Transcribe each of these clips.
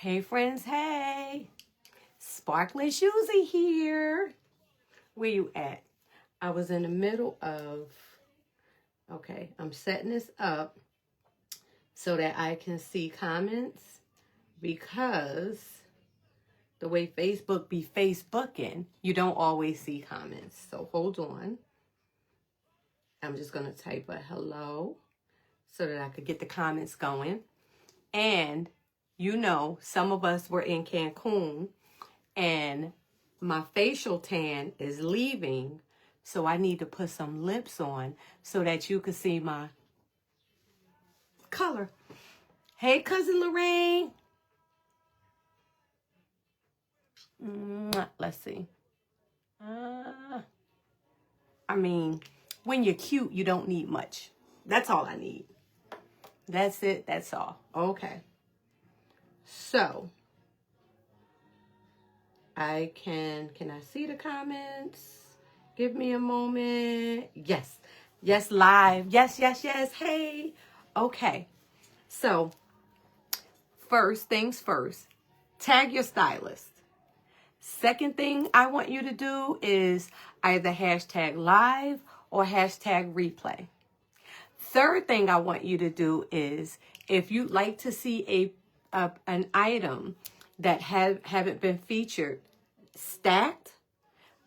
Hey friends, hey. Sparkling Shoozy here. Where you at? I was in the middle of, okay, I'm setting this up so that I can see comments because the way Facebook be Facebooking, you don't always see comments. So hold on. I'm just going to type a hello so that I could get the comments going. And you know, some of us were in Cancun and my facial tan is leaving, so I need to put some lips on so that you can see my color. Hey, Cousin Lorraine. Let's see. I mean, when you're cute, you don't need much. That's all I need. That's it. That's all. Okay. So, can I see the comments? Give me a moment. Yes. Yes, live. Yes, yes, yes. Hey. Okay. So, first things first, tag your stylist. Second thing I want you to do is either hashtag live or hashtag replay. Third thing I want you to do is if you'd like to see an item that haven't been featured stacked,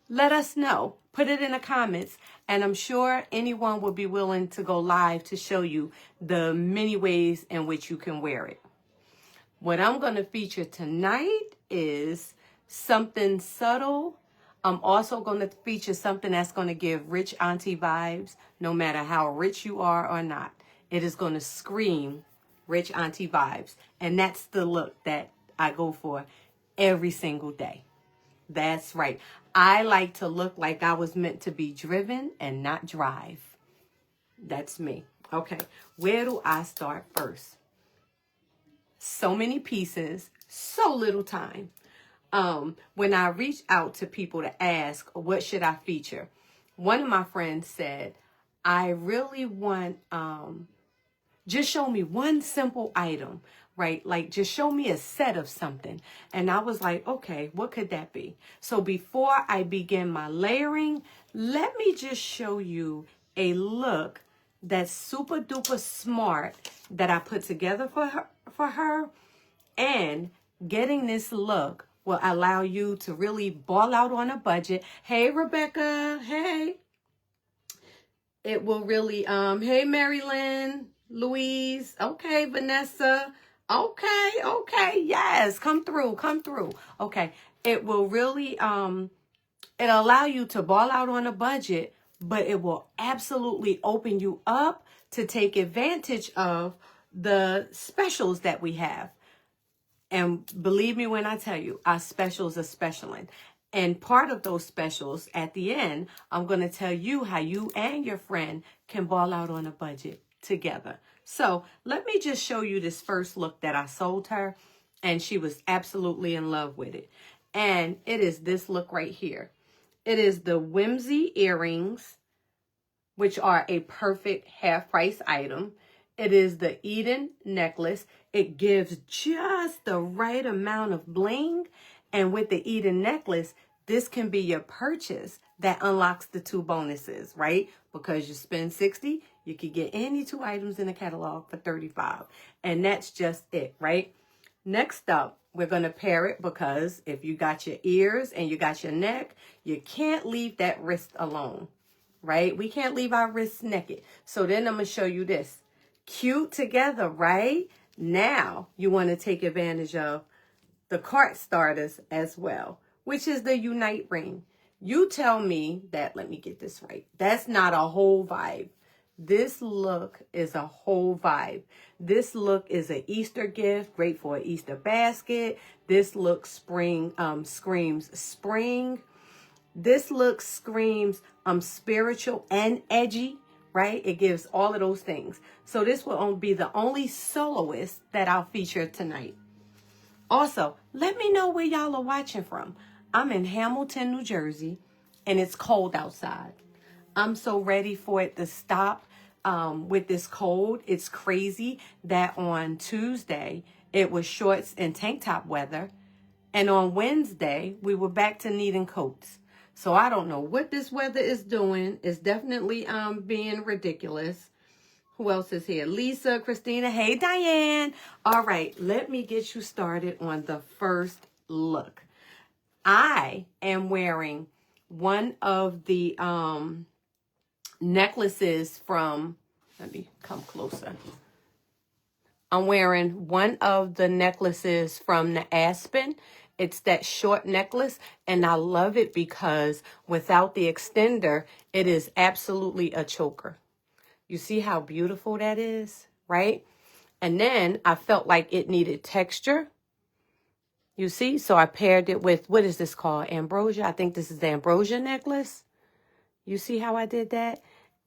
let us know. Put it in the comments, and I'm sure anyone will be willing to go live to show you the many ways in which you can wear it. What I'm going to feature tonight is something subtle. I'm also going to feature something that's going to give rich auntie vibes, no matter how rich you are or not. It is going to scream rich auntie vibes. And that's the look that I go for every single day. That's right. I like to look like I was meant to be driven and not drive. That's me. Okay, where do I start first? So many pieces, so little time. When I reach out to people to ask, what should I feature? One of my friends said, I really want, just show me one simple item, right? Like just show me a set of something. And I was like, okay, what could that be? So before I begin my layering, let me just show you a look that's super duper smart that I put together for her. And getting this look will allow you to really ball out on a budget. Hey, Rebecca. Hey. It will really, hey, Marilyn, Louise. Okay, Vanessa. Okay. Yes, come through. Okay. It will really, it'll allow you to ball out on a budget, but it will absolutely open you up to take advantage of the specials that we have. And believe me when I tell you, our specials are specialing. And part of those specials at the end, I'm going to tell you how you and your friend can ball out on a budget together. So let me just show you this first look that I sold her. And she was absolutely in love with it. And it is this look right here. It is the Whimsy earrings, which are a perfect half price item. It is the Eden necklace. It gives just the right amount of bling. And with the Eden necklace, this can be your purchase that unlocks the 2 bonuses, right? Because you spend $60, you can get any 2 items in the catalog for $35. And that's just it, right? Next up, we're going to pair it because if you got your ears and you got your neck, you can't leave that wrist alone, right? We can't leave our wrists naked. So then I'm going to show you this. Cute together, right? Now you want to take advantage of the cart starters as well, which is the Unite ring. You tell me that, let me get this right. That's not a whole vibe. This look is a whole vibe. This look is an Easter gift, great for an Easter basket. This look screams spring. This look screams spiritual and edgy. Right? It gives all of those things. So this will be the only soloist that I'll feature tonight. Also, let me know where y'all are watching from. I'm in Hamilton, New Jersey, and it's cold outside. I'm so ready for it to stop with this cold. It's crazy that on Tuesday, it was shorts and tank top weather. And on Wednesday, we were back to needing coats. So I don't know what this weather is doing. It's definitely being ridiculous. Who else is here? Lisa, Christina. Hey, Diane. All right, let me get you started on the first look. I am wearing one of the necklaces from, let me come closer. I'm wearing one of the necklaces from the Aspen. It's that short necklace, and I love it because without the extender, it is absolutely a choker. You see how beautiful that is, right? And then I felt like it needed texture. You see? So I paired it with, what is this called? Ambrosia. I think this is the Ambrosia necklace. You see how I did that?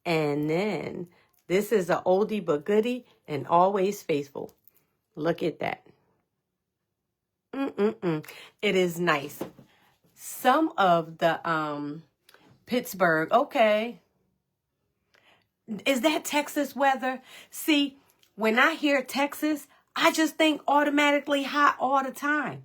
And then this is an oldie but goodie and always faithful. Look at that. It is nice. Some of the Pittsburgh, okay. Is that Texas weather? See, when I hear Texas, I just think automatically hot all the time.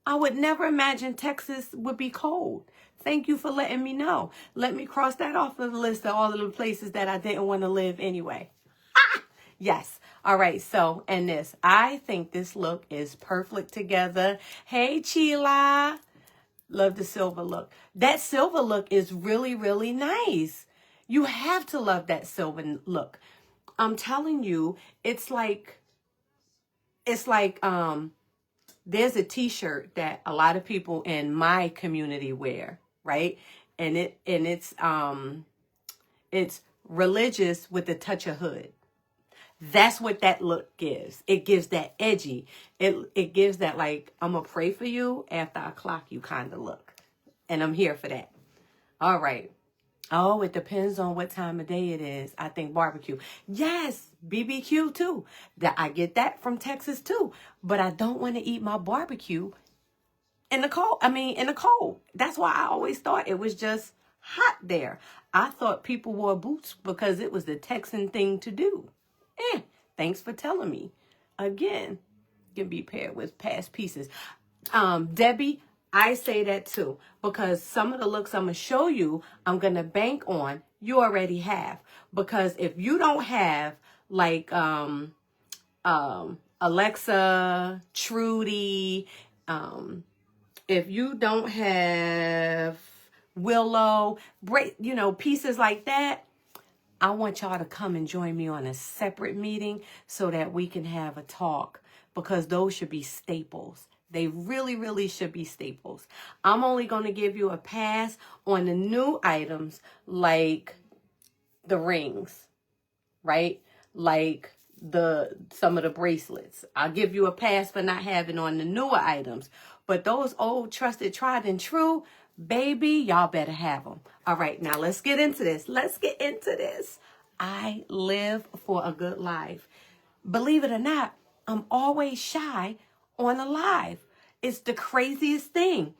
I would never imagine Texas would be cold. Thank you for letting me know. Let me cross that off of the list of all of the places that I didn't want to live anyway. Yes. All right. So, and this, I think this look is perfect together. Hey, Chila. Love the silver look. That silver look is really, really nice. You have to love that silver look. I'm telling you, it's like, there's a t-shirt that a lot of people in my community wear, right? And it's religious with a touch of hood. That's what that look gives. It gives that edgy. It gives that, like, I'm going to pray for you after I clock you kind of look. And I'm here for that. All right. Oh, it depends on what time of day it is. I think barbecue. Yes, BBQ too. That I get that from Texas too. But I don't want to eat my barbecue in the cold. In the cold. That's why I always thought it was just hot there. I thought people wore boots because it was the Texan thing to do. Thanks for telling me. Again, can be paired with past pieces. Debbie, I say that too, because some of the looks I'm going to show you, I'm going to bank on, you already have. Because if you don't have like Alexa, Trudy, if you don't have Willow, pieces like that, I want y'all to come and join me on a separate meeting so that we can have a talk, because those should be staples. They really, really should be staples. I'm only going to give you a pass on the new items like the rings, right? Like some of the bracelets. I'll give you a pass for not having on the newer items. But those old, trusted, tried and true, baby, y'all better have them. All right, now let's get into this. I live for a good life. Believe it or not, I'm always shy on a live. It's the craziest thing.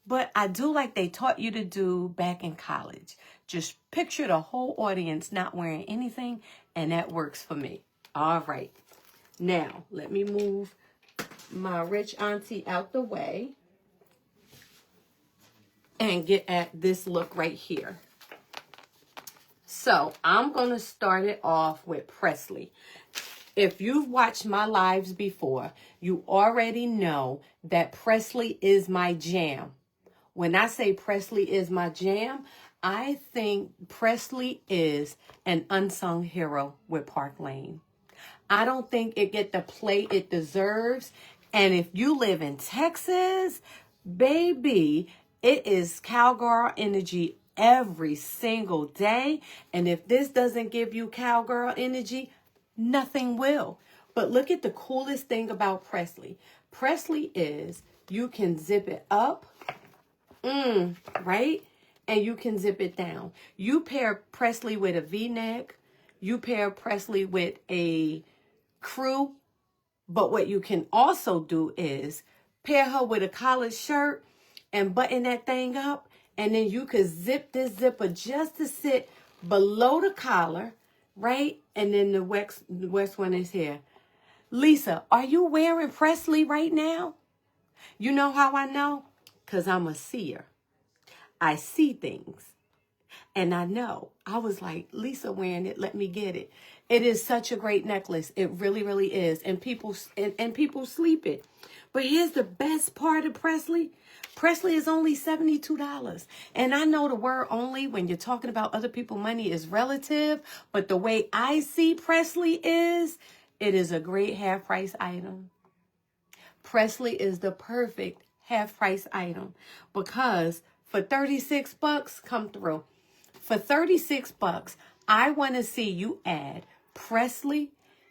But I do like they taught you to do back in college. Just picture the whole audience not wearing anything, and that works for me. All right. Now, let me move my rich auntie out the way and get at this look right here. So I'm going to start it off with Presley. If you've watched my lives before, you already know that Presley is my jam. When I say Presley is my jam, I think Presley is an unsung hero with Park Lane. I don't think it get the play it deserves. And if you live in Texas, baby, it is cowgirl energy every single day. And if this doesn't give you cowgirl energy, nothing will. But look at the coolest thing about Presley. Presley is, you can zip it up, right? And you can zip it down. You pair Presley with a V-neck. You pair Presley with a crew. But what you can also do is pair her with a collared shirt and button that thing up. And then you could zip this zipper just to sit below the collar, right? And then the West one is here. Lisa, are you wearing Presley right now? You know how I know? Because I'm a seer. I see things. And I know. I was like, Lisa wearing it, let me get it. It is such a great necklace. It really, really is. And people sleep it. But here's the best part of Presley. Presley is only $72. And I know the word only when you're talking about other people's money is relative. But the way I see Presley is, it is a great half price item. Presley is the perfect half price item because for 36 bucks, come through. For 36 bucks, I want to see you add Presley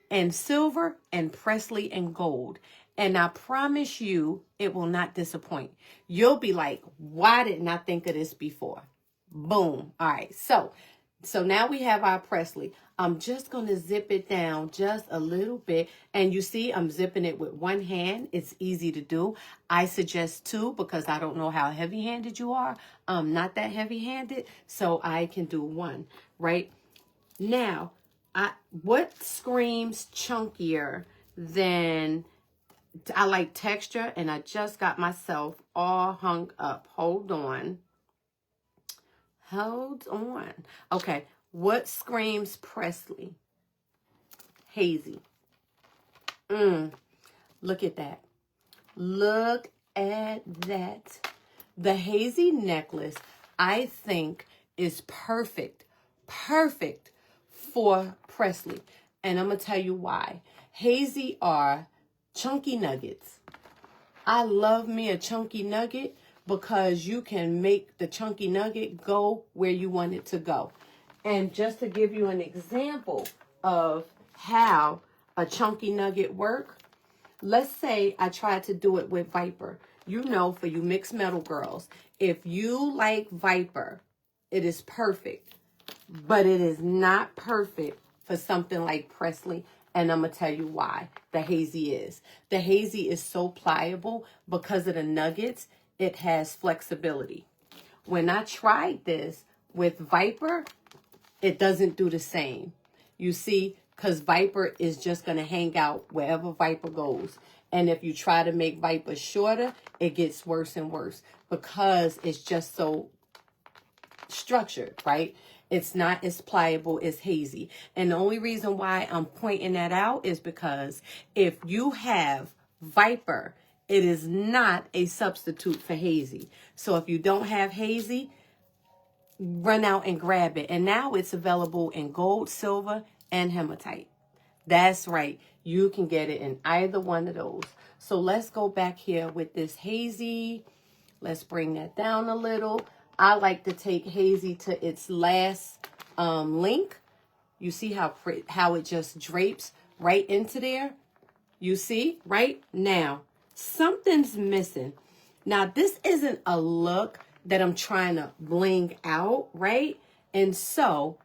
and silver and Presley and gold. And I promise you, it will not disappoint. You'll be like, why didn't I think of this before? Boom. All right. So now we have our Presley. I'm just going to zip it down just a little bit. And you see, I'm zipping it with one hand. It's easy to do. I suggest two because I don't know how heavy-handed you are. I'm not that heavy-handed, so I can do one, right? Now, what screams chunkier than... I like texture, and I just got myself all hung up. Hold on. Okay, what screams Presley? Hazy. Look at that. Look at that. The hazy necklace, I think, is perfect for Presley. And I'm going to tell you why. Hazy are chunky nuggets. I love me a chunky nugget because you can make the chunky nugget go where you want it to go. And just to give you an example of how a chunky nugget works, let's say I tried to do it with Viper. You know, for you mixed metal girls, if you like Viper, it is perfect. But it is not perfect for something like Presley. And I'm going to tell you why the hazy is. The hazy is so pliable because of the nuggets. It has flexibility. When I tried this with Viper, it doesn't do the same. You see, because Viper is just going to hang out wherever Viper goes. And if you try to make Viper shorter, it gets worse and worse because it's just so structured, right? It's not as pliable as hazy. And the only reason why I'm pointing that out is because if you have Viper, it is not a substitute for hazy. So if you don't have hazy, run out and grab it. And now it's available in gold, silver, and hematite. That's right. You can get it in either one of those. So let's go back here with this hazy. Let's bring that down a little. I like to take hazy to its last link. You see how it just drapes right into there? You see? Right? Now, something's missing. Now, this isn't a look that I'm trying to bling out, right? And so,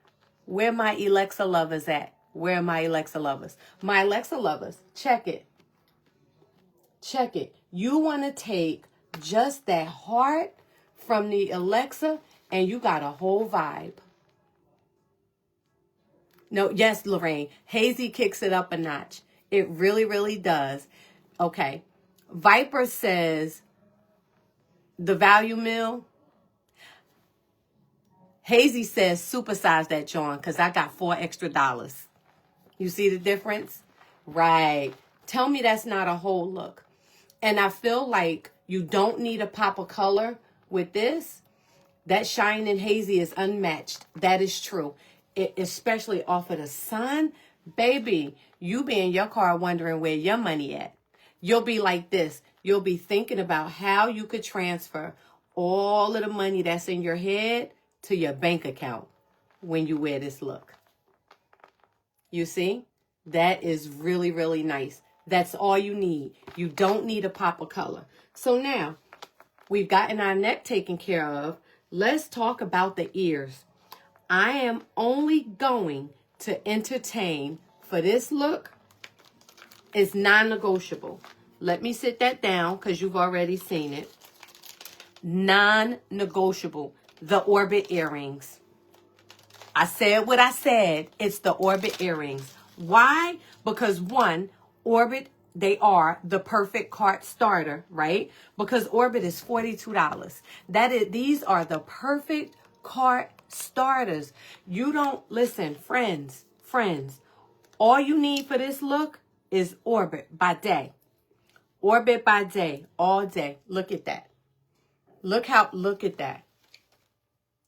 where my Alexa lovers at? Where are my Alexa lovers? My Alexa lovers, check it. Check it. You want to take just that heart from the Alexa, and you got a whole vibe. No, yes, Lorraine. Hazy kicks it up a notch. It really, really does. Okay. Viper says the value meal. Hazy says supersize that, John, because I got $4 extra. You see the difference? Right. Tell me that's not a whole look. And I feel like you don't need a pop of color with this. That shine and hazy is unmatched. That is true. Especially off of the sun. Baby, you be in your car wondering where your money at. You'll be like this. You'll be thinking about how you could transfer all of the money that's in your head to your bank account when you wear this look. You see? That is really, really nice. That's all you need. You don't need a pop of color. So now, we've gotten our neck taken care of. Let's talk about the ears. I am only going to entertain for this look. It's non-negotiable. Let me sit that down because you've already seen it. Non-negotiable. The orbit earrings. I said what I said. It's the orbit earrings. Why? Because one, Orbit, they are the perfect cart starter, right? Because Orbit is $42. These are the perfect cart starters. You don't, listen, friends, all you need for this look is Orbit by day. Orbit by day, all day. Look at that. Look at that.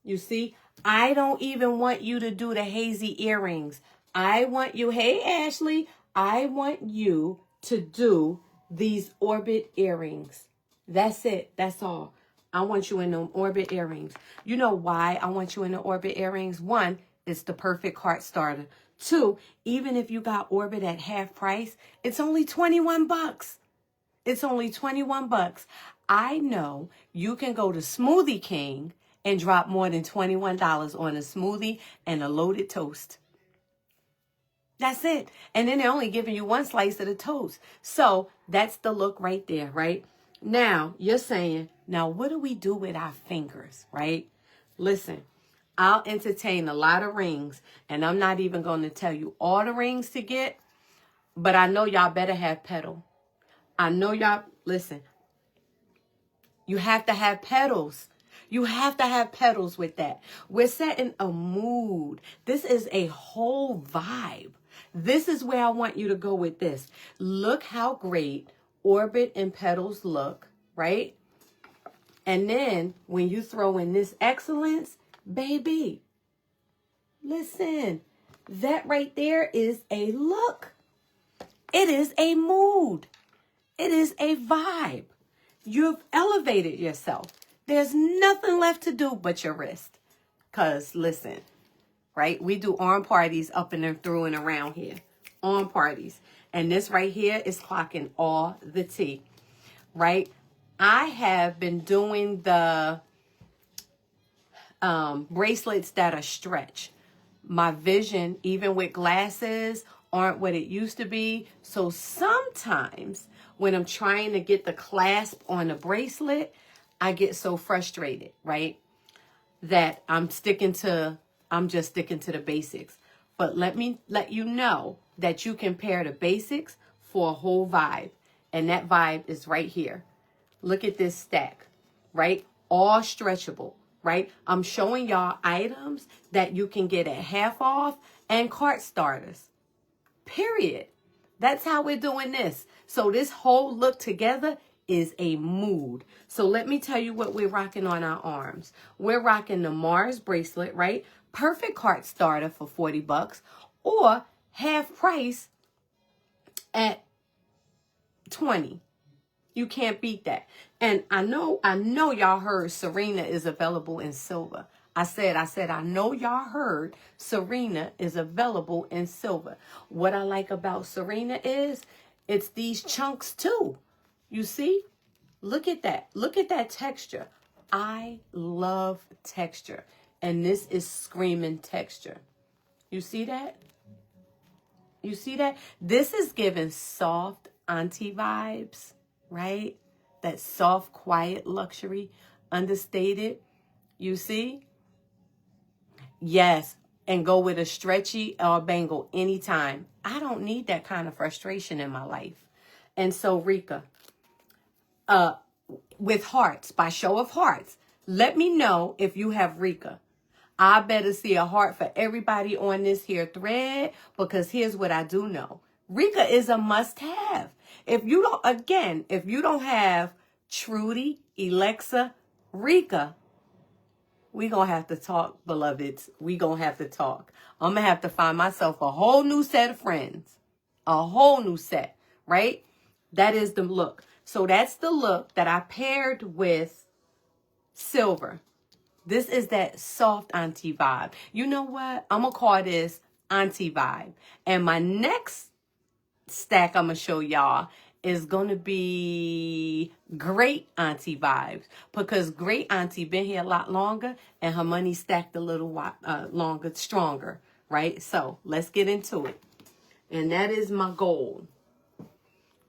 You see, I don't even want you to do the hazy earrings. I want you, hey, Ashley, I want you to do these Orbit earrings. That's it. That's all. I want you in the Orbit earrings. You know why I want you in the Orbit earrings? One, it's the perfect cart starter. Two, even if you got Orbit at half price, it's only 21 bucks. It's only 21 bucks. I know you can go to Smoothie King and drop more than $21 on a smoothie and a loaded toast. That's it. And then they're only giving you one slice of the toast. So that's the look right there, right? Now, you're saying, now what do we do with our fingers, right? Listen, I'll entertain a lot of rings, and I'm not even going to tell you all the rings to get, but I know y'all better have petal. I know y'all, listen, you have to have petals. You have to have petals with that. We're setting a mood. This is a whole vibe. This is where I want you to go with this. Look how great Orbit and petals look, right? And then when you throw in this excellence, baby, listen, that right there is a look. It is a mood. It is a vibe. You've elevated yourself. There's nothing left to do but your wrist. Because, listen, right? We do arm parties up and through and around here. Arm parties. And this right here is clocking all the tea, right? I have been doing the bracelets that are stretch. My vision, even with glasses, aren't what it used to be. So sometimes when I'm trying to get the clasp on the bracelet, I get so frustrated, right? That I'm just sticking to the basics. But let me let you know that you can pair the basics for a whole vibe. And that vibe is right here. Look at this stack, right? All stretchable, right? I'm showing y'all items that you can get at half off and cart starters. Period. That's how we're doing this. So this whole look together is a mood. So let me tell you what we're rocking on our arms. We're rocking the Mars bracelet, right? Perfect cart starter for 40 bucks or half price at 20. You can't beat that. And I know y'all heard Serena is available in silver. I said, I know y'all heard Serena is available in silver. What I like about Serena is it's these chunks too. You see? Look at that. Look at that texture. I love texture. And this is screaming texture. You see that? You see that? This is giving soft auntie vibes, right? That soft, quiet luxury, understated. You see? Yes, and go with a stretchy or a bangle anytime. I don't need that kind of frustration in my life. And so, Rika, with hearts, by show of hearts, let me know if you have Rika. I better see a heart for everybody on this here thread, because here's what I do know. Rika is a must-have. If you don't have Trudy, Alexa, Rika, we gonna have to talk, beloveds. We gonna have to talk. I'm gonna have to find myself a whole new set of friends. A whole new set, right? That is the look. So that's the look that I paired with silver. This is that soft auntie vibe. You know what? I'm gonna call this auntie vibe. And my next stack I'm gonna show y'all is gonna be great auntie vibes, because great auntie been here a lot longer and her money stacked a little longer, stronger, right? So let's get into it. And that is my goal.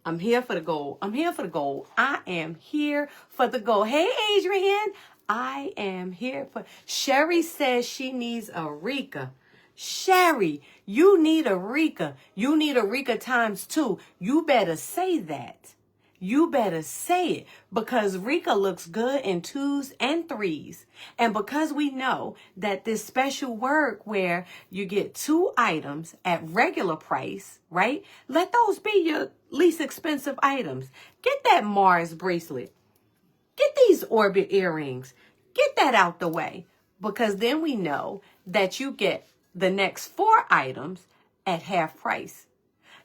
I'm here for the goal. I'm here for the goal. I am here for the goal. Hey, Adrian. I am here for... Sherry says she needs a Rika. Sherry, you need a Rika. You need a Rika times 2. You better say that. You better say it, because Rika looks good in 2s and 3s. And because we know that this special work where you get 2 items at regular price, right? Let those be your least expensive items. Get that Mars bracelet. Get these Orbit earrings. Get that out the way, because then we know that you get the next 4 items at half price.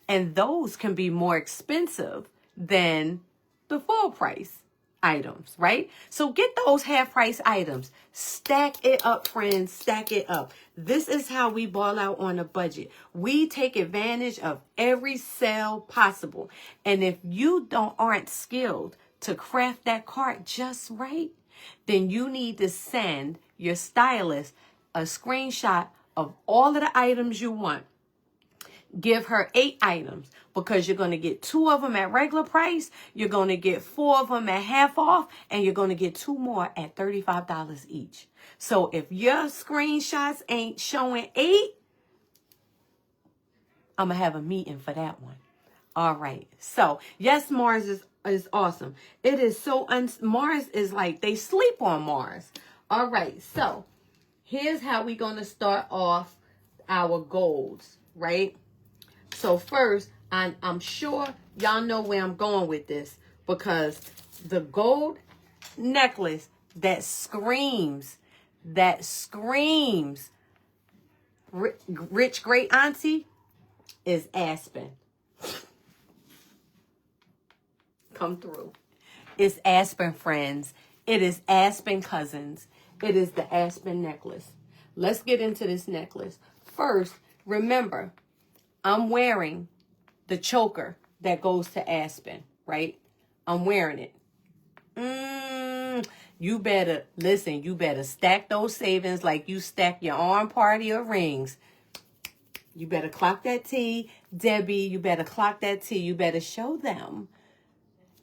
And those can be more expensive than the full price items, right? So get those half price items. Stack it up, friends. Stack it up. This is how we ball out on a budget. We take advantage of every sale possible. And if you aren't skilled to craft that cart just right, then you need to send your stylist a screenshot of all of the items you want. Give her 8 items, because you're going to get 2 of them at regular price. You're going to get 4 of them at half off, and you're going to get 2 more at $35 each. So if your screenshots ain't showing 8, I'm going to have a meeting for that one. All right. So yes, Mars is awesome. It is so, Mars is like, they sleep on Mars. All right. So here's how we're going to start off our golds, right? So first, I'm sure y'all know where I'm going with this, because the gold necklace that screams rich great auntie is Aspen. Come through. It's Aspen, friends. It is Aspen, cousins. It is the Aspen necklace. Let's get into this necklace. First, remember, I'm wearing the choker that goes to Aspen, right? I'm wearing it. You better, listen, you better stack those savings like you stack your arm party or rings. You better clock that T. Debbie, you better clock that T. You better show them.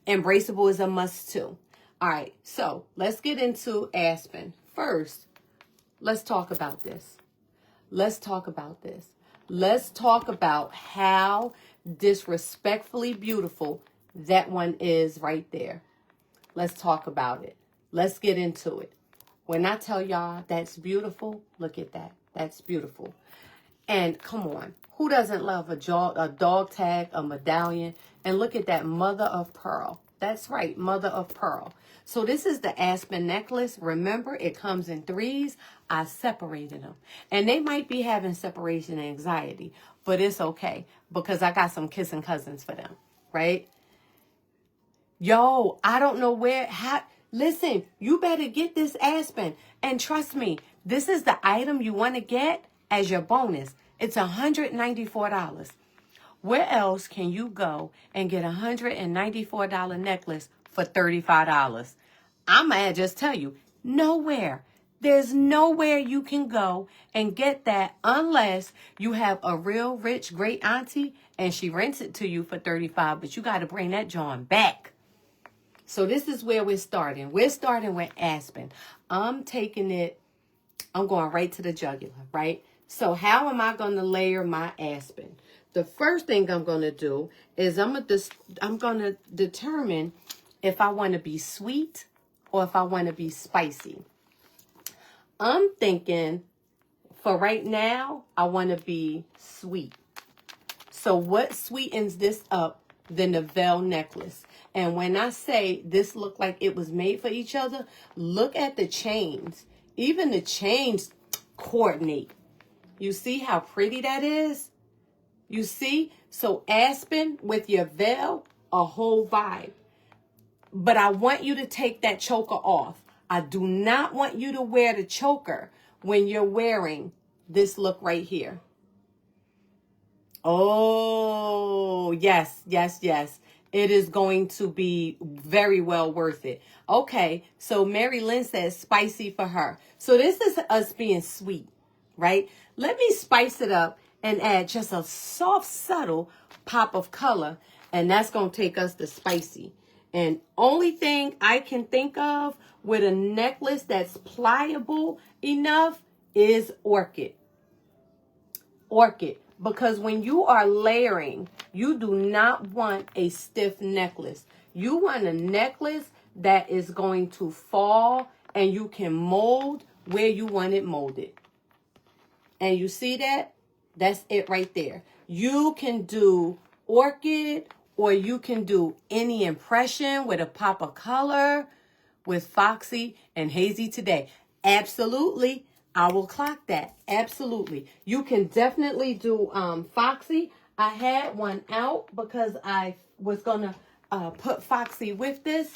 Embraceable is a must too. All right, so let's get into Aspen. First, let's talk about this. Let's talk about this. Let's talk about how disrespectfully beautiful that one is right there. Let's talk about it. Let's get into it. When I tell y'all that's beautiful, look at that. That's beautiful. And come on, who doesn't love a dog tag, a medallion? And look at that mother of pearl. That's right, mother of pearl. So this is the Aspen necklace. Remember, it comes in 3s. I separated them. And they might be having separation anxiety, but it's okay, because I got some kissing cousins for them, right? Yo, I don't know listen, you better get this Aspen. And trust me, this is the item you want to get as your bonus. It's $194. Where else can you go and get a $194 necklace for $35? I'm going to just tell you, nowhere. There's nowhere you can go and get that unless you have a real rich great auntie and she rents it to you for $35, but you got to bring that John back. So this is where we're starting. We're starting with Aspen. I'm going right to the jugular, right? So how am I going to layer my Aspen? The first thing I'm going to do is I'm going to determine if I want to be sweet or if I want to be spicy. I'm thinking for right now, I want to be sweet. So what sweetens this up than the Vel necklace? And when I say this looked like it was made for each other, look at the chains. Even the chains coordinate. You see how pretty that is? You see? So Aspen with your Vel, a whole vibe. But I want you to take that choker off. I do not want you to wear the choker when you're wearing this look right here. Oh, yes, yes, yes. It is going to be very well worth it. Okay, so Mary Lynn says spicy for her. So this is us being sweet, right? Let me spice it up and add just a soft, subtle pop of color. And that's going to take us to spicy. And only thing I can think of with a necklace that's pliable enough is orchid. orchid, because when you are layering, you do not want a stiff necklace. You want a necklace that is going to fall and you can mold where you want it molded. And you see that? That's it right there. You can do orchid, or you can do any impression with a pop of color with Foxy and Hazy today. Absolutely. I will clock that. Absolutely. You can definitely do Foxy. I had one out because I was going to put Foxy with this.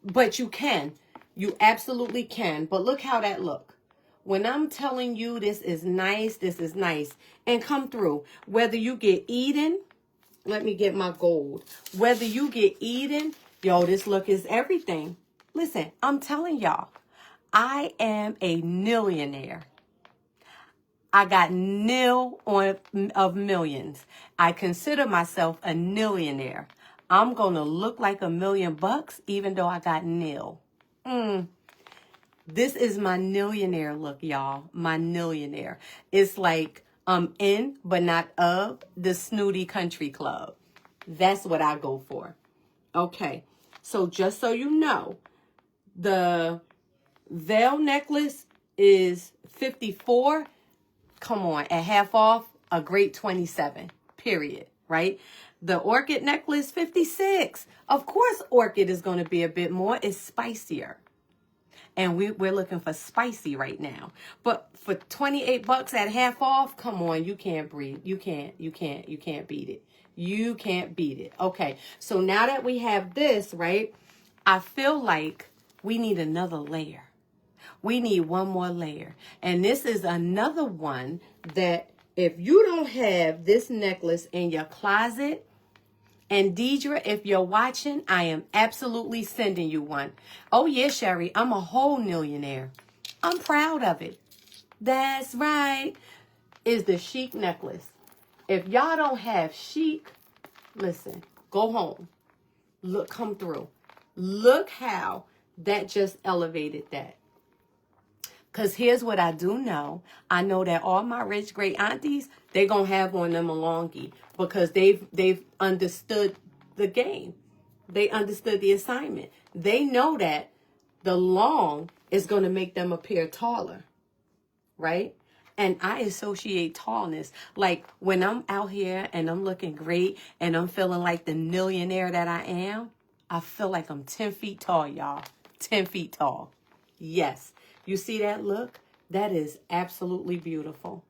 But you can. You absolutely can. But look how that look. When I'm telling you this is nice, this is nice. And come through. Whether you get Eden, let me get my gold. Whether you get Eden, yo, this look is everything. Listen, I'm telling y'all, I am a millionaire. I got nil of millions. I consider myself a millionaire. I'm going to look like $1 million even though I got nil. This is my millionaire look, y'all. My millionaire. It's like I'm in, but not of, the Snooty Country Club. That's what I go for. Okay. So just so you know, the veil necklace is $54. Come on, at half off, a great $27. Period. Right? The orchid necklace, $56. Of course, orchid is going to be a bit more. It's spicier. And we're looking for spicy right now. But for $28 at half off, come on, you can't breathe. You can't beat it. You can't beat it. Okay, so now that we have this, right, I feel like we need another layer. We need one more layer. And this is another one that if you don't have this necklace in your closet, and Deidre, if you're watching, I am absolutely sending you one. Oh, yeah, Sherry, I'm a whole millionaire. I'm proud of it. That's right. Is the chic necklace. If y'all don't have chic, listen, go home. Look, come through. Look how that just elevated that. Because here's what I do know. I know that all my rich great aunties, they're going to have on them a longie because they've understood the game. They understood the assignment. They know that the long is going to make them appear taller, right? And I associate tallness. Like when I'm out here and I'm looking great and I'm feeling like the millionaire that I am, I feel like I'm 10 feet tall, y'all. 10 feet tall. Yes. You see that look? That is absolutely beautiful.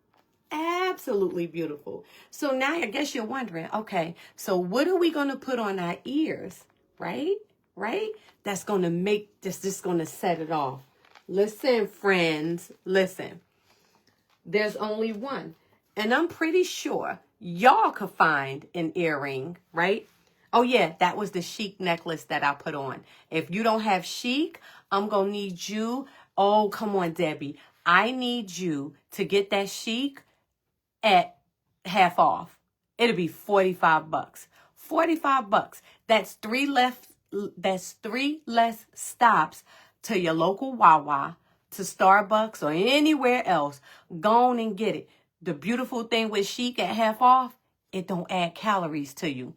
Absolutely beautiful. So now I guess you're wondering, okay, so what are we going to put on our ears, right? Right? That's going to make this, just going to set it off. Listen, friends, listen. There's only one. And I'm pretty sure y'all could find an earring, right? Oh, yeah, that was the chic necklace that I put on. If you don't have chic, I'm going to need you. Oh, come on, Debbie. I need you to get that chic at half off. It'll be $45. $45. That's three less stops to your local Wawa, to Starbucks, or anywhere else. Go on and get it. The beautiful thing with chic at half off, it don't add calories to you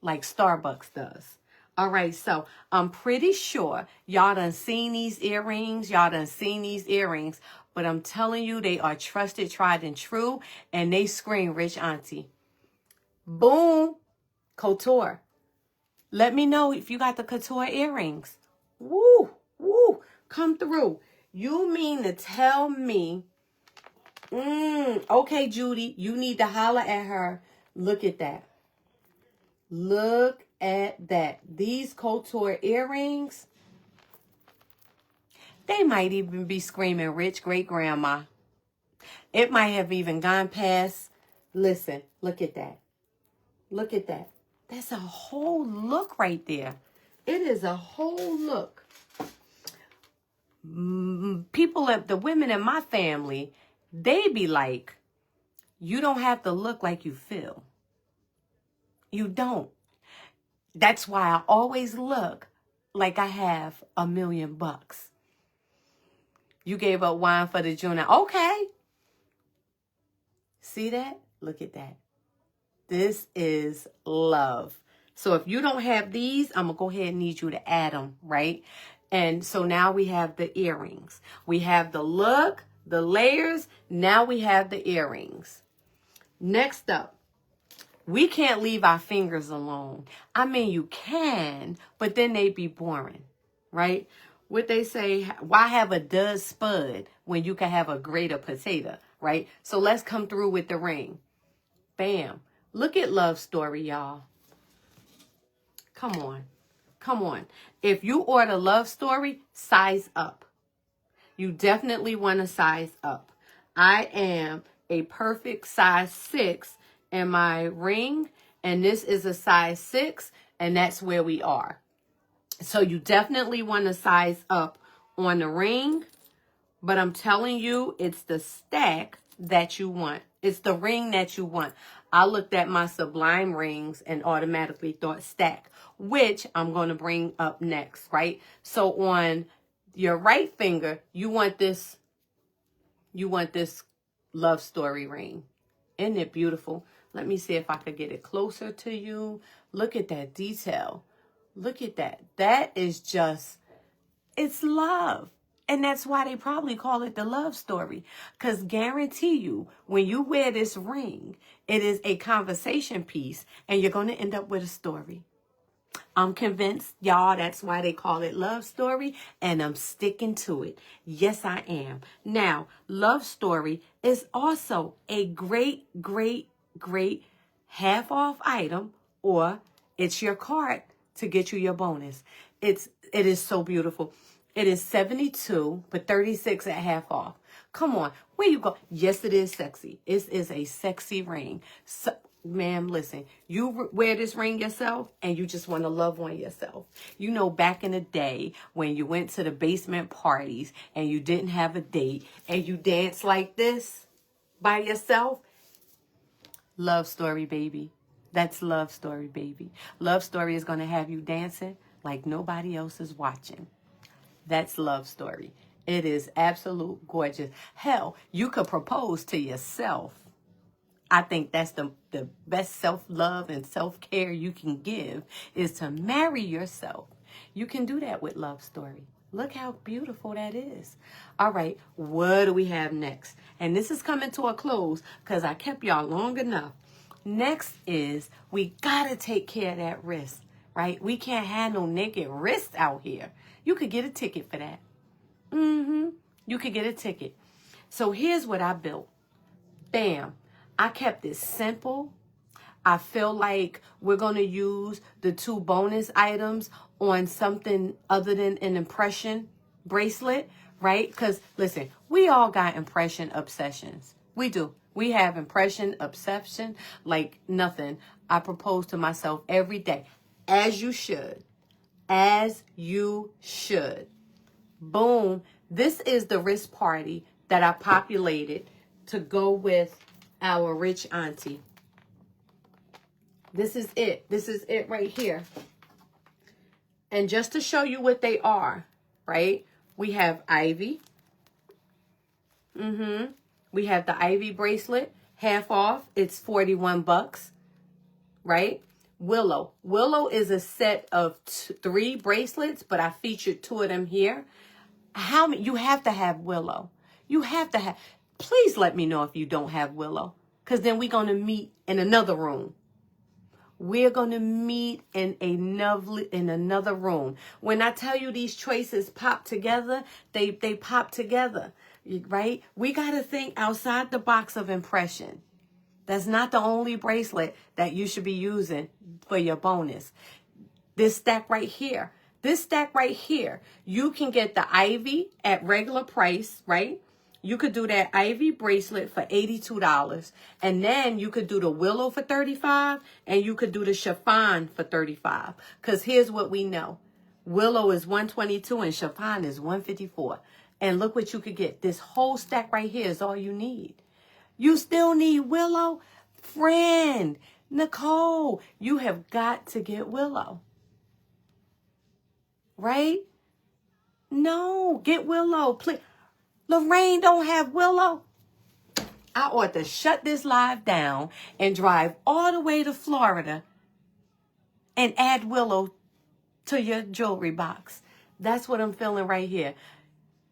like Starbucks does. All right, so I'm pretty sure y'all done seen these earrings. But I'm telling you, they are trusted, tried, and true. And they scream rich auntie. Boom. Couture. Let me know if you got the couture earrings. Woo, woo. Come through. You mean to tell me, okay, Judy, you need to holler at her. Look at that. Look at that. These couture earrings, they might even be screaming rich great grandma. It might have even gone past. Listen, look at that. Look at that. That's a whole look right there. It is a whole look. People, the women in my family, they be like, you don't have to look like you feel. You don't. That's why I always look like I have $1 million. You gave up wine for the Juna. Okay. See that? Look at that. This is love. So if you don't have these, I'm going to go ahead and need you to add them, right? And so now we have the earrings. We have the look, the layers. Now we have the earrings. Next up, we can't leave our fingers alone. I mean, you can, but then they'd be boring, right? What they say, why have a dud spud when you can have a greater potato, right? So let's come through with the ring. Bam. Look at Love Story, y'all. Come on. Come on. If you order Love Story, size up. You definitely want to size up. I am a perfect size 6 in my ring, and this is a size 6, and that's where we are. So you definitely want to size up on the ring, but I'm telling you, it's the stack that you want. It's the ring that you want. I looked at my Sublime rings and automatically thought stack, which I'm going to bring up next, right? So on your right finger, you want this Love Story ring. Isn't it beautiful? Let me see if I could get it closer to you. Look at that detail. Look at that. That is just, it's love. And that's why they probably call it the Love Story. Because guarantee you, when you wear this ring, it is a conversation piece and you're going to end up with a story. I'm convinced, y'all, that's why they call it Love Story, and I'm sticking to it. Yes, I am. Now, Love Story is also a great, great, great half-off item, or it's your card to get you your bonus. It is so beautiful. It is $72, but $36 at half off. Come on, where you go? Yes, it is sexy. It is a sexy ring. So, ma'am, listen, you wear this ring yourself and you just want to love on yourself. You know, back in the day when you went to the basement parties and you didn't have a date and you danced like this by yourself. Love Story, baby. That's Love Story, baby. Love Story is going to have you dancing like nobody else is watching. That's Love Story. It is absolute gorgeous. Hell, you could propose to yourself. I think that's the best self-love and self-care you can give is to marry yourself. You can do that with Love Story. Look how beautiful that is. All right, what do we have next? And this is coming to a close because I kept y'all long enough. Next is we got to take care of that wrist, right? We can't have no naked wrist out here. You could get a ticket for that. You could get a ticket. So here's what I built. Bam. I kept it simple. I feel like we're going to use the 2 bonus items on something other than an impression bracelet, right? Because, listen, we all got impression obsessions. We do. We have impression obsession like nothing. I propose to myself every day, as you should. As you should. Boom. This is the wrist party that I populated to go with our rich auntie. This is it. This is it right here. And just to show you what they are, right? We have Ivy. We have the Ivy bracelet, half off. It's $41, right? Willow. Willow is a set of 3 bracelets, but I featured 2 of them here. How many? You have to have Willow. You have to have. Please let me know if you don't have Willow, because then we're going to meet in another room. We're going to meet in another room. When I tell you these choices pop together, they pop together, right? We got to think outside the box of impression. That's not the only bracelet that you should be using for your bonus. This stack right here. This stack right here, you can get the Ivy at regular price, right? You could do that Ivy bracelet for $82. And then you could do the Willow for $35. And you could do the Chiffon for $35. Because here's what we know. Willow is $122 and Chiffon is $154. And look what you could get. This whole stack right here is all you need. You still need Willow? Friend, Nicole, you have got to get Willow. Right? No, get Willow, please. Lorraine don't have Willow. I ought to shut this live down and drive all the way to Florida and add willow to your jewelry box. That's what I'm feeling right here.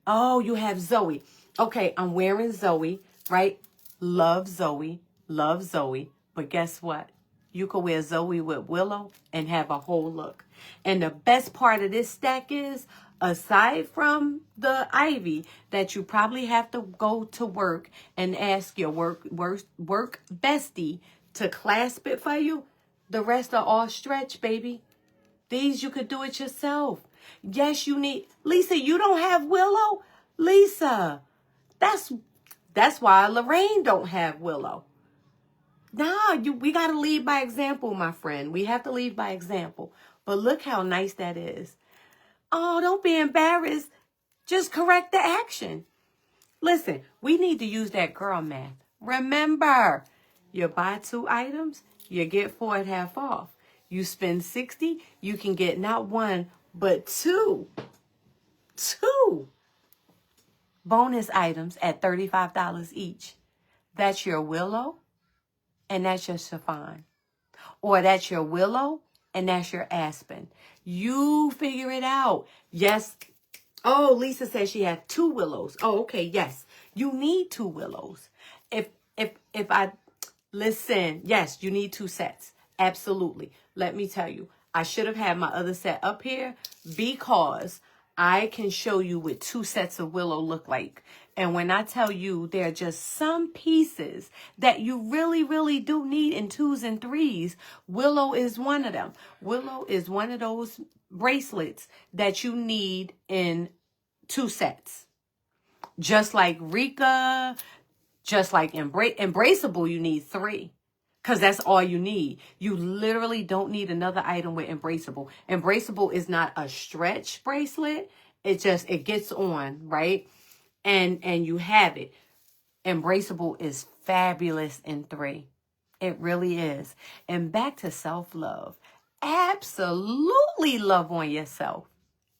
Oh, you have Zoe. Okay, I'm wearing Zoe, right? Love Zoe. Love Zoe. But guess what? You could wear Zoe with willow and have a whole look. And the best part of this stack is, aside from the ivy that you probably have to go to work and ask your work bestie to clasp it for you, the rest are all stretch, baby. These you could do it yourself. Yes, you need... Lisa, you don't have willow? Lisa, that's why Lorraine don't have willow. Nah, we got to lead by example, my friend. We have to lead by example. But look how nice that is. Oh, don't be embarrassed. Just correct the action. Listen, we need to use that girl math. Remember, you buy 2 items, you get 4 at half off. You spend $60, you can get not 1, but 2 bonus items at $35 each. That's your willow and that's your chiffon. Or that's your willow and that's your aspen. You figure it out. Yes. Oh, Lisa says she had 2 willows. Oh, okay. Yes. You need 2 willows. If I listen, yes, you need 2 sets. Absolutely. Let me tell you, I should have had my other set up here because I can show you what 2 sets of willow look like. And when I tell you there are just some pieces that you really, really do need in 2s and 3s, willow is one of them. Willow is one of those bracelets that you need in 2 sets. Just like Rika, just like Embraceable, you need 3. Because that's all you need. You literally don't need another item with Embraceable. Embraceable is not a stretch bracelet. It gets on, right? And you have it. Embraceable is fabulous in 3. It really is. And back to self-love. Absolutely love on yourself.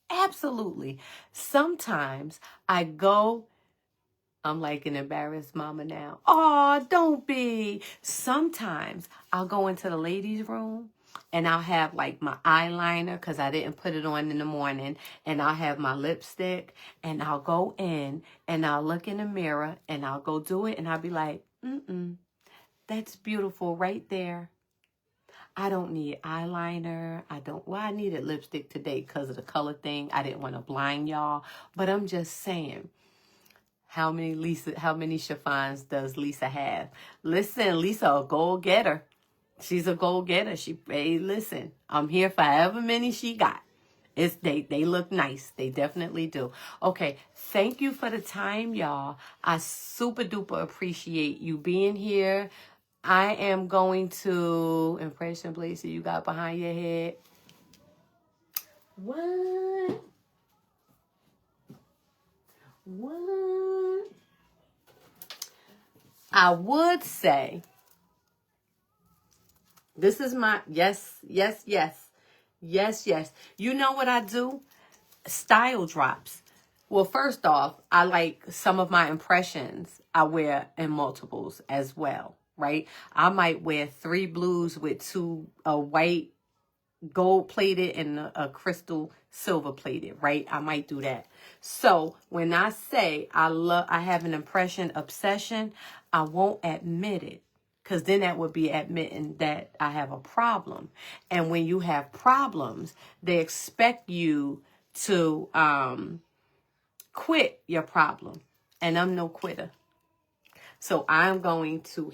Absolutely. Sometimes I'm like an embarrassed mama now. Oh, don't be. Sometimes I'll go into the ladies' room and I'll have like my eyeliner because I didn't put it on in the morning. And I'll have my lipstick and I'll go in and I'll look in the mirror and I'll go do it. And I'll be like, that's beautiful right there. I don't need eyeliner. I needed lipstick today because of the color thing. I didn't want to blind y'all. But I'm just saying. How many chiffons does Lisa have? Listen, Lisa, a goal-getter. She's a goal-getter. Listen, I'm here for however many she got. They look nice. They definitely do. Okay, thank you for the time, y'all. I super duper appreciate you being here. I am going to impression place that you got behind your head. What? I would say, this is my, yes. You know what I do? Style drops. Well, first off, I like some of my impressions I wear in multiples as well, right? I might wear 3 blues with 2 white gold plated and a crystal silver plated, right? I might do that. So when I say I have an impression obsession, I won't admit it because then that would be admitting that I have a problem. And when you have problems, they expect you to quit your problem. And I'm no quitter. So I'm going to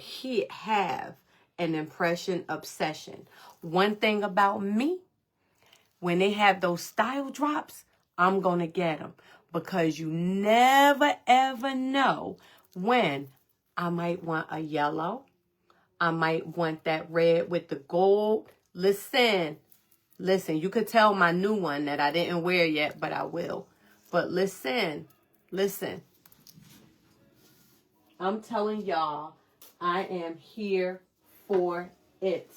have an impression obsession. One thing about me, when they have those style drops, I'm going to get them. Because you never, ever know when I might want a yellow. I might want that red with the gold. Listen, you could tell my new one that I didn't wear yet, but I will. But listen. I'm telling y'all, I am here for it.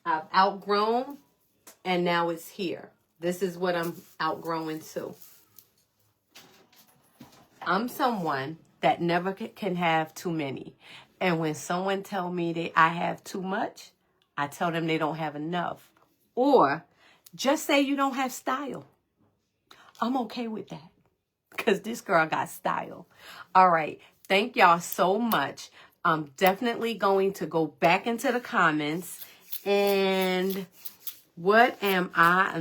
I've outgrown, and now it's here. This is what I'm outgrowing too. I'm someone that never can have too many. And when someone tell me that I have too much, I tell them they don't have enough. Or just say you don't have style. I'm okay with that because this girl got style. All right. Thank y'all so much. I'm definitely going to go back into the comments. And what am I?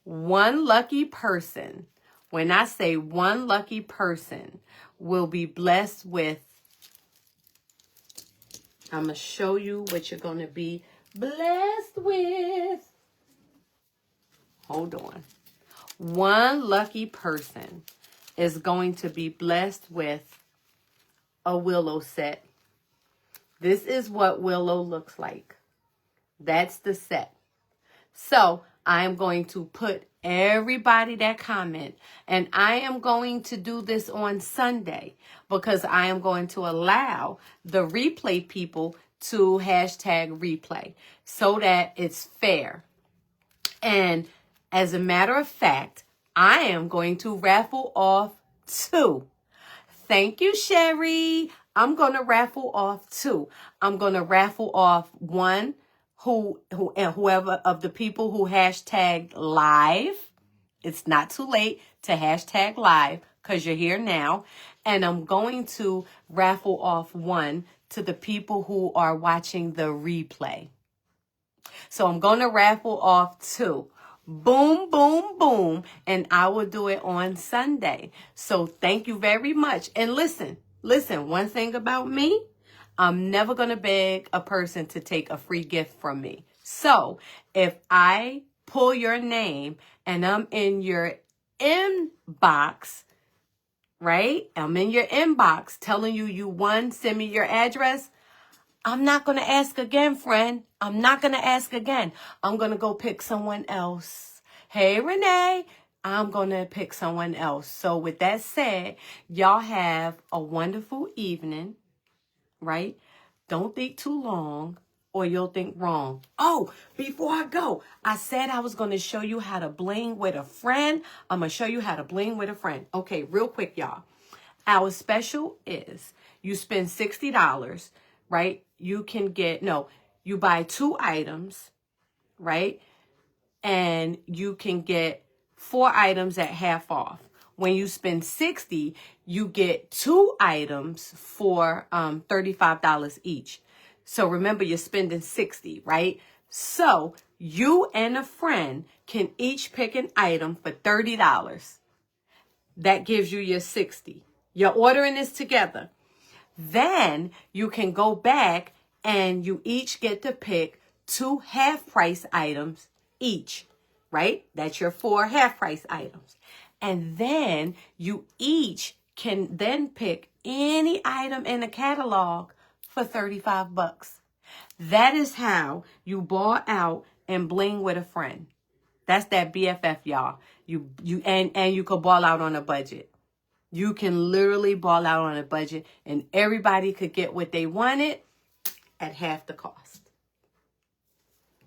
One lucky person. When I say one lucky person will be blessed with, I'm going to show you what you're going to be blessed with. Hold on. One lucky person is going to be blessed with a willow set. This is what willow looks like. That's the set. So I am going to put everybody that comment, and I am going to do this on Sunday because I am going to allow the replay people to hashtag replay so that it's fair. And as a matter of fact, I am going to raffle off 2. Thank you, Sherry. I'm going to raffle off 2. I'm going to raffle off 1 whoever of the people who hashtagged live. It's not too late to hashtag live because you're here now. And I'm going to raffle off 1 to the people who are watching the replay. So I'm going to raffle off 2. Boom, boom, boom. And I will do it on Sunday. So thank you very much. And listen, one thing about me, I'm never going to beg a person to take a free gift from me. So if I pull your name and I'm in your inbox, right? I'm in your inbox telling you won, send me your address. I'm not going to ask again, friend. I'm not going to ask again. I'm going to go pick someone else. Hey, Renee, I'm going to pick someone else. So with that said, y'all have a wonderful evening, right? Don't think too long or you'll think wrong. Oh, before I go, I said I was going to show you how to bling with a friend. I'm going to show you how to bling with a friend. Okay, real quick, y'all. Our special is you spend $60, right? You can get, you buy 2 items, right? And you can get 4 items at half off. When you spend $60, you get 2 items for $35 each. So remember, you're spending $60, right? So you and a friend can each pick an item for $30. That gives you your $60. You're ordering this together. Then you can go back and you each get to pick 2 half-price items each, right? That's your 4 half-price items. And then you each can then pick any item in the catalog for $35. That is how you ball out and bling with a friend. That's that BFF, y'all. You could ball out on a budget. You can literally ball out on a budget and everybody could get what they wanted at half the cost.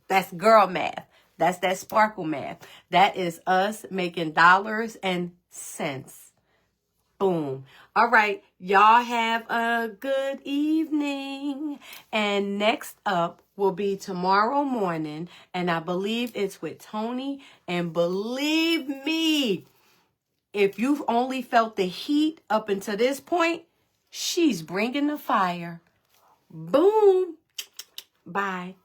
That's girl math. That's that sparkle math. That is us making dollars and cents. Boom. All right. Y'all have a good evening. And next up will be tomorrow morning. And I believe it's with Tony. And believe me, if you've only felt the heat up until this point, she's bringing the fire. Boom. Bye.